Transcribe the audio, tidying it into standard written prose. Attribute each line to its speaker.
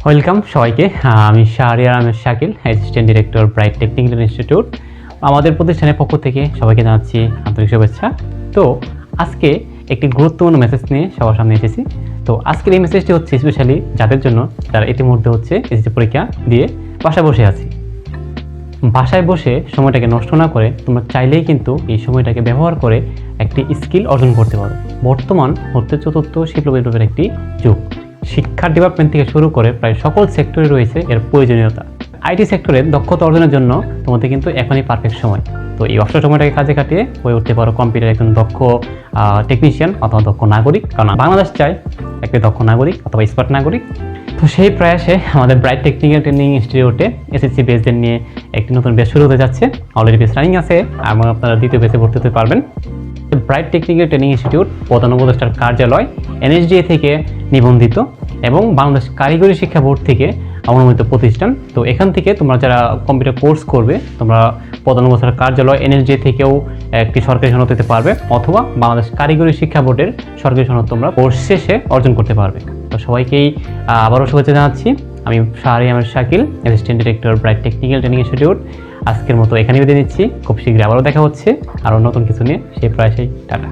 Speaker 1: Welcome সবাইকে। আমি Shahriar Ahmed Shakil, assistant director bright technical institute. আমাদের প্রতিষ্ঠানের পক্ষ থেকে সবাইকে জানাচ্ছি আন্তরিক শুভেচ্ছা। তো আজকে একটি গুরুত্বপূর্ণ মেসেজ নিয়ে সবার সামনে এসেছি। তো আজকের এই মেসেজটি হচ্ছে স্পেশালি যাদের জন্য যারা ইতিমধ্যে হচ্ছে এসএসসি পরীক্ষা দিয়ে বাসায় বসে আছি। বাসায় বসে সময়টাকে নষ্ট না করে তোমরা চাইলেই কিন্তু এই সময়টাকে ব্যবহার করে একটি স্কিল অর্জন করতে পারো। বর্তমান হচ্ছে চতুর্থ শিল্প বিপ্লবের একটি যুগ। শিক্ষা ডিপার্টমেন্ট থেকে শুরু করে প্রায় সকল সেক্টরে রয়েছে এর প্রয়োজনীয়তা। আইটি সেক্টরে দক্ষতা অর্জনের জন্য তোমাদের কিন্তু এখনই পারফেক্ট সময়। তো এই অবসর সময়টাকে কাজে কাটিয়ে হয়ে উঠতে পারো কম্পিউটার একজন দক্ষ টেকনিশিয়ান অথবা দক্ষ নাগরিক, কারণ বাংলাদেশ চায় একটি দক্ষ নাগরিক অথবা এক্সপার্ট নাগরিক। তো সেই প্রয়াসে আমাদের ব্রাইট টেকনিক্যাল ট্রেনিং ইনস্টিটিউটে এসএসসি বেসদের নিয়ে একটি নতুন বেস শুরু হতে যাচ্ছে। অলরেডি বেস রানিং আছে এবং আপনারা দ্বিতীয় বেসে ভর্তি হতে পারবেন। ব্রাইট টেকনিক্যাল ট্রেনিং ইনস্টিটিউট প্রধান উপদেষ্টার কার্যালয় এনএসডিএ থেকে নিবন্ধিত এবং বাংলাদেশ কারিগরি শিক্ষা বোর্ড থেকে অনুমোদিত প্রতিষ্ঠান। তো এখান থেকে তোমরা যারা কম্পিউটার কোর্স করবে তোমরা প্রধান উপদেষ্টার কার্যালয় এনএসডিএ থেকেও একটি সরকারি সনদ পেতে পারবে, অথবা বাংলাদেশ কারিগরি শিক্ষা বোর্ডের সরকারি সনদ তোমরা কোর্স শেষে অর্জন করতে পারবে। তো সবাইকেই আবারও শুভেচ্ছা জানাচ্ছি। আমি Shahriar Ahmed Shakil, assistant director bright technical training institute. আজকের মতো এখানেই বিদায় নিচ্ছি। খুব শীঘ্রই আবারও দেখা হচ্ছে আরও নতুন কিছু নিয়ে। সেই প্রয়াসেই টাটা।